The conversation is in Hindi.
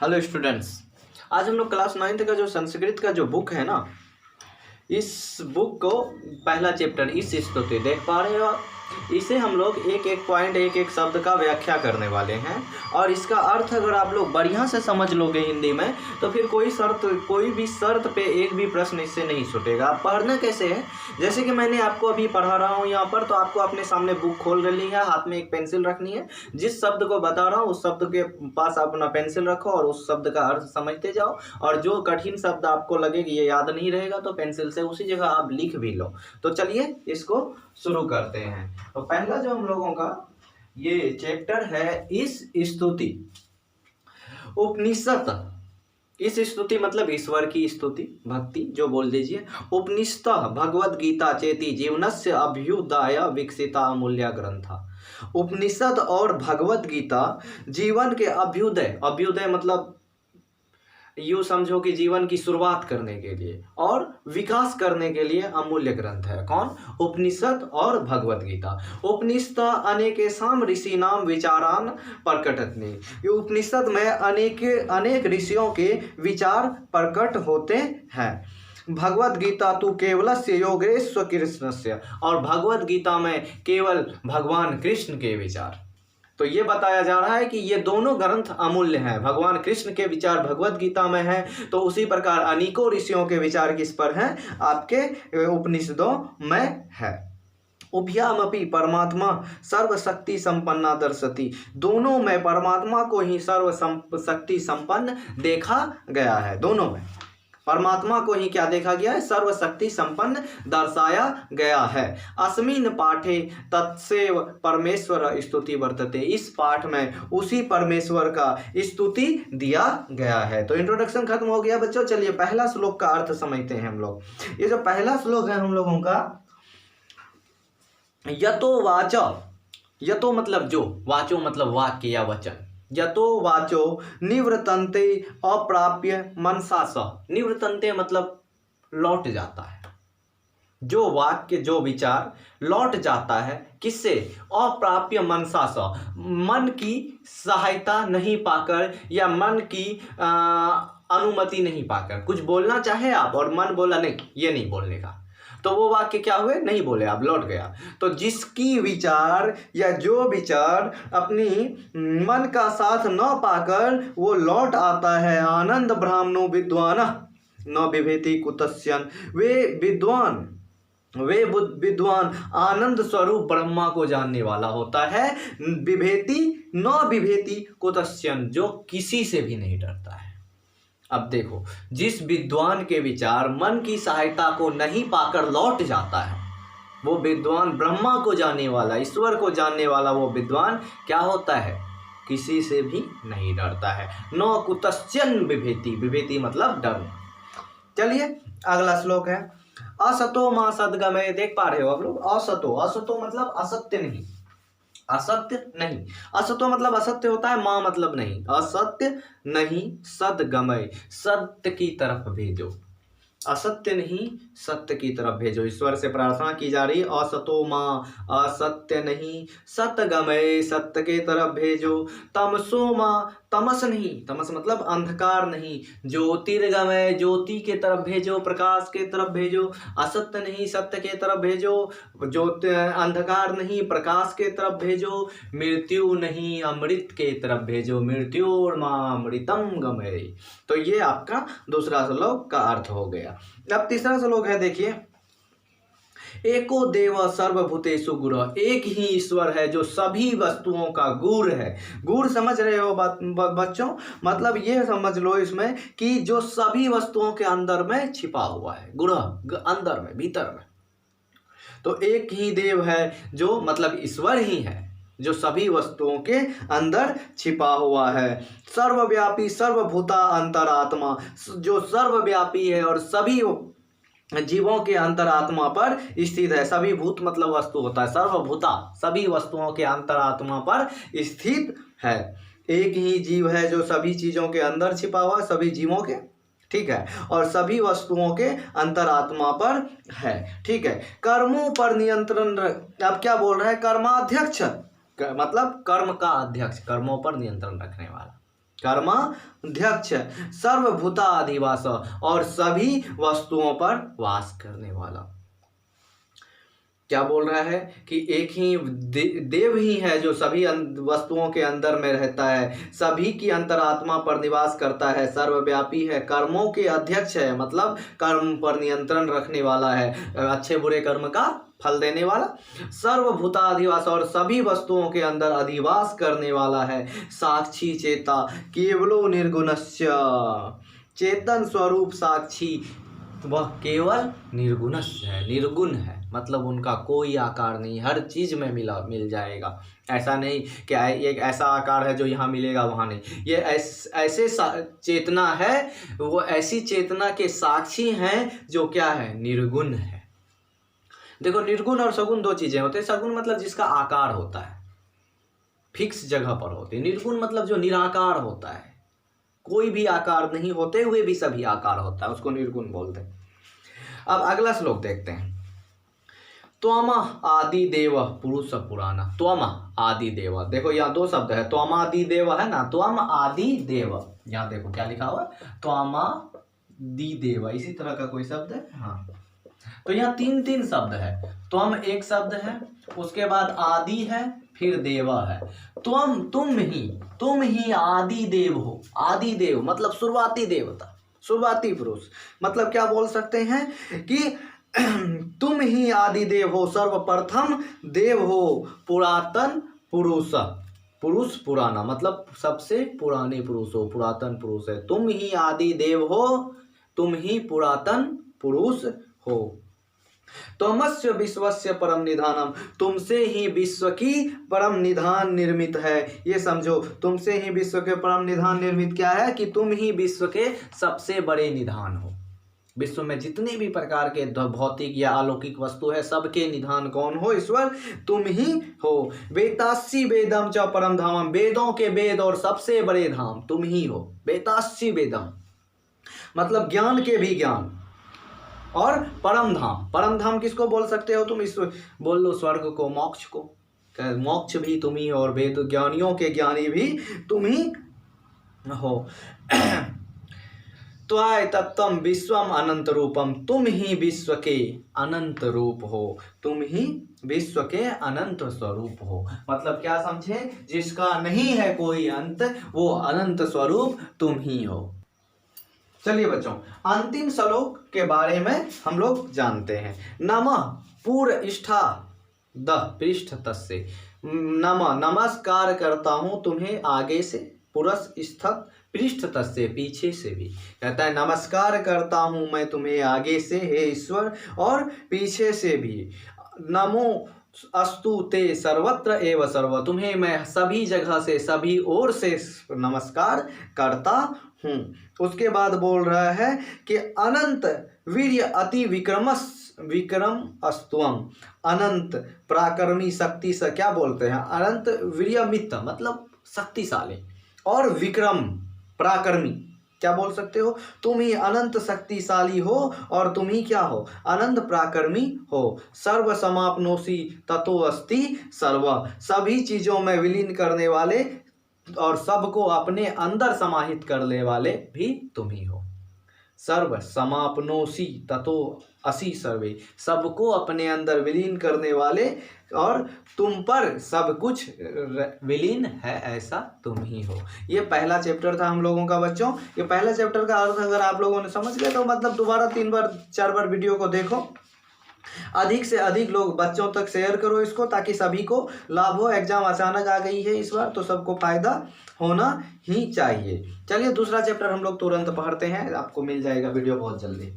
हेलो स्टूडेंट्स, आज हम लोग क्लास 9th का जो संस्कृत का जो बुक है ना, इस बुक को पहला चैप्टर इस स्तुति देख पा रहे हो। इसे हम लोग एक एक पॉइंट एक एक शब्द का व्याख्या करने वाले हैं और इसका अर्थ अगर आप लोग बढ़िया से समझ लोगे हिंदी में तो फिर कोई भी शर्त पे एक भी प्रश्न इससे नहीं छूटेगा। आप पढ़ना कैसे है, जैसे कि मैंने आपको अभी पढ़ा रहा हूँ यहाँ पर, तो आपको अपने सामने बुक खोल रही है, हाथ में एक पेंसिल रखनी है। जिस शब्द को बता रहा हूँ उस शब्द के पास अपना पेंसिल रखो और उस शब्द का अर्थ समझते जाओ, और जो कठिन शब्द आपको लगे कि ये याद नहीं रहेगा तो पेंसिल से उसी जगह आप लिख भी लो। तो चलिए इसको शुरू करते हैं। तो पहला जो हम लोगों का ये चैप्टर है इस स्तुति उपनिषद। इस स्तुति मतलब ईश्वर की स्तुति, भक्ति जो बोल दीजिए। उपनिषद भगवद गीता चेति जीवनस्य अभ्युदय विकसिता अमूल्य ग्रंथ। उपनिषद और भगवद गीता जीवन के अभ्युदय, अभ्युदय मतलब यूँ समझो कि जीवन की शुरुआत करने के लिए और विकास करने के लिए अमूल्य ग्रंथ है। कौन? उपनिषद और भगवद गीता। उपनिषद अनेकेषां ऋषीणां विचारान् प्रकटते। ये उपनिषद में अनेक ऋषियों के विचार प्रकट होते हैं। भगवद गीता तो केवलस्य योगेश्वर कृष्णस्य, और भगवद गीता में केवल भगवान कृष्ण के विचार। तो ये बताया जा रहा है कि ये दोनों ग्रंथ अमूल्य हैं। भगवान कृष्ण के विचार भगवद गीता में है, तो उसी प्रकार अनेकों ऋषियों के विचार किस पर हैं? आपके उपनिषदों में है। उभयामपि परमात्मा सर्वशक्ति संपन्ना दर्शति। दोनों में परमात्मा को ही सर्वशक्ति संपन्न देखा गया है। दोनों में परमात्मा को ही क्या देखा गया है? सर्वशक्ति संपन्न दर्शाया गया है। अस्मिन् पाठे तत्सेव परमेश्वर स्तुति वर्तते। इस पाठ में उसी परमेश्वर का स्तुति दिया गया है। तो इंट्रोडक्शन खत्म हो गया बच्चों। चलिए पहला श्लोक का अर्थ समझते हैं हम लोग। ये जो पहला श्लोक है हम लोगों का, यतो वाच, यतो मतलब जो, वाचो मतलब वाक्य या वचन। यतो वाचो निवृतन्ते अप्राप्य मनसा स। निवृतन्ते मतलब लौट जाता है। जो वाक्य जो विचार लौट जाता है किससे? अप्राप्य मनसा स। मन की सहायता नहीं पाकर या मन की अनुमति नहीं पाकर। कुछ बोलना चाहे आप और मन बोला नहीं, ये नहीं बोलने का, तो वो वाक्य क्या हुए? नहीं बोले आप, लौट गया। तो जिसकी विचार या जो विचार अपनी मन का साथ न पाकर वो लौट आता है, आनंद ब्राह्मणो विद्वान न बिभेति कुतस्यन। वे विद्वान आनंद स्वरूप ब्रह्मा को जानने वाला होता है। बिभेति कुतस्यन, जो किसी से भी नहीं डरता है। अब देखो, जिस विद्वान के विचार मन की सहायता को नहीं पाकर लौट जाता है, वो विद्वान ब्रह्मा को जानने वाला, ईश्वर को जानने वाला वो विद्वान क्या होता है? किसी से भी नहीं डरता है। न कुतश्चन बिभेति, बिभेति मतलब डरना। चलिए अगला श्लोक है, असतो मा सद्गमय। देख पा रहे हो आप लोग, असतो, असतो मतलब असत्य नहीं, असत्य नहीं। असत्य मतलब असत्य होता है, मां मतलब नहीं, असत्य नहीं, सद्गमय सत्य की तरफ भेजो। असत्य नहीं, सत्य की तरफ भेजो। ईश्वर से प्रार्थना की जा रही, असतो मां, असत्य नहीं, सतगमय सत्य के तरफ भेजो। तमसो मां, तमस नहीं, तमस मतलब अंधकार नहीं, ज्योतिर्गमय ज्योति के तरफ भेजो, प्रकाश के तरफ भेजो। असत्य नहीं, सत्य के तरफ भेजो। ज्योति अंधकार नहीं, प्रकाश के तरफ भेजो। मृत्यु नहीं, अमृत के तरफ भेजो। मृत्युर्मामृतम गमय। तो ये आपका दूसरा श्लोक का अर्थ हो गया। अब तीसरा श्लोक है, देखिए, एको देव सर्वभूतेषु गुरु। एक ही ईश्वर है जो सभी वस्तुओं का गुर है। गुर समझ रहे हो बच्चों? मतलब ये समझ लो इसमें कि जो सभी वस्तुओं के अंदर में छिपा हुआ है, गुरु अंदर में, भीतर में। तो एक ही देव है जो मतलब ईश्वर ही है जो सभी वस्तुओं के अंदर छिपा हुआ है। सर्वव्यापी सर्वभूता अंतरात्मा, जो सर्वव्यापी है और सभी जीवों के अंतरात्मा पर स्थित है। सभी भूत मतलब वस्तु होता है, सर्वभूता सभी वस्तुओं के अंतरात्मा पर स्थित है। एक ही जीव है जो सभी चीजों के अंदर छिपा हुआ है, सभी जीवों के, ठीक है, और सभी वस्तुओं के अंतरात्मा पर है, ठीक है। कर्मों पर नियंत्रण, अब क्या बोल रहा है? कर्माध्यक्ष मतलब कर्म का अध्यक्ष, कर्मों पर नियंत्रण रखने वाला। कर्माध्यक्ष, सर्वभूताधिवास, और सभी वस्तुओं पर वास करने वाला। क्या बोल रहा है कि एक ही देव ही है जो सभी वस्तुओं के अंदर में रहता है, सभी की अंतरात्मा पर निवास करता है, सर्वव्यापी है, कर्मों के अध्यक्ष है, मतलब कर्म पर नियंत्रण रखने वाला है, अच्छे बुरे कर्म का फल देने वाला, सर्वभूताधिवास, और सभी वस्तुओं के अंदर अधिवास करने वाला है, साक्षी चेता केवलो निर्गुणस्य, चेतन स्वरूप साक्षी वह केवल निर्गुणस्य है, निर्गुण है, मतलब उनका कोई आकार नहीं, हर चीज में मिल जाएगा। ऐसा नहीं कि एक ऐसा आकार है जो यहाँ मिलेगा वहाँ नहीं, ये ऐसे चेतना है, वो ऐसी चेतना के साक्षी हैं जो क्या है, निर्गुण है। देखो निर्गुण और सगुण दो चीजें होते हैं। सगुण मतलब जिसका आकार होता है, फिक्स जगह पर होती है। निर्गुण मतलब जो निराकार होता है, कोई भी आकार नहीं होते हुए भी सभी आकार होता है, उसको निर्गुण बोलते हैं। अब अगला श्लोक देखते हैं। त्वम आदि देव पुरुष पुराना, त्वम आदि देव, देखो यहाँ दो शब्द है, त्वम आदि देव है ना, त्वम आदि देव, यहाँ देखो क्या लिखा हुआ है, त्वम आदि देव, इसी तरह का कोई शब्द है। हाँ, तो यहाँ तीन तीन शब्द है। त्वम एक शब्द है, उसके बाद आदि है, फिर देवा है। तुम ही आदि देव हो। आदि देव मतलब शुरुआती देवता, शुरुआती पुरुष, मतलब क्या बोल सकते हैं कि तुम ही आदि देव हो, सर्वप्रथम देव हो, पुरातन पुरुष, पुरुष पुराना मतलब सबसे पुराने पुरुष हो, पुरातन पुरुष है। तुम ही आदि देव हो, तुम ही पुरातन पुरुष हो। त्वमस्य विश्वस्य परम निधानम, तुमसे ही विश्व की परम निधान निर्मित है। ये समझो, तुमसे ही विश्व के परम निधान निर्मित क्या है कि तुम ही विश्व के सबसे बड़े निधान हो। विश्व में जितने भी प्रकार के भौतिक या अलौकिक वस्तु है, सबके निधान कौन हो? ईश्वर, तुम ही हो। वेदासी वेदम च परम धामम, वेदों के वेद और सबसे बड़े धाम तुम ही हो। वेदासी वेदम मतलब ज्ञान के भी ज्ञान, और परम धाम, परम धाम किसको बोल सकते हो तुम? ईश्वर बोल लो, स्वर्ग को, मोक्ष को। मोक्ष भी तुम ही हो, और वेद ज्ञानियों के ज्ञानी भी तुम ही हो। त्वाय तत्वम विश्वम अनंत रूपम, तुम ही विश्व के अनंत रूप हो, तुम ही विश्व के अनंत स्वरूप हो। मतलब क्या समझे? जिसका नहीं है कोई अंत, वो अनंत स्वरूप तुम ही हो। चलिए बच्चों, अंतिम श्लोक के बारे में हम लोग जानते हैं। नमः पूर्ष्ठा द पृष्ठ तस्य, नमस्कार करता हूँ तुम्हें आगे से, पुरस्स्थत पृष्ठ तस्य पीछे से भी। कहता है नमस्कार करता हूँ मैं तुम्हें आगे से हे ईश्वर, और पीछे से भी। नमो अस्तु ते सर्वत्र एव सर्व, तुम्हें मैं सभी जगह से, सभी ओर से नमस्कार करता हूँ। उसके बाद बोल रहा है कि अनंत वीर्य अति विक्रम अस्तुअम, अनंत पराक्रमी शक्ति से, क्या बोलते हैं? अनंत वीर्यमित मतलब शक्तिशाली, और विक्रम पराक्रमी, क्या बोल सकते हो? तुम ही अनंत शक्तिशाली हो, और तुम ही क्या हो? अनंत पराक्रमी हो। सर्व समापनोसी ततो अस्ति सर्व, सभी चीजों में विलीन करने वाले और सबको अपने अंदर समाहित करने वाले भी तुम ही हो। सर्व समापनोसी ततो असि सर्वे, सबको अपने अंदर विलीन करने वाले, और तुम पर सब कुछ विलीन है, ऐसा तुम ही हो। ये पहला चैप्टर था हम लोगों का बच्चों। ये पहला चैप्टर का अर्थ अगर आप लोगों ने समझ गए तो मतलब दोबारा 3 बार 4 बार वीडियो को देखो, अधिक से अधिक लोग बच्चों तक शेयर करो इसको, ताकि सभी को लाभ हो। एग्जाम अचानक आ गई है इस बार, तो सबको फायदा होना ही चाहिए। चलिए दूसरा चैप्टर हम लोग तुरंत पढ़ते हैं, आपको मिल जाएगा वीडियो बहुत जल्दी।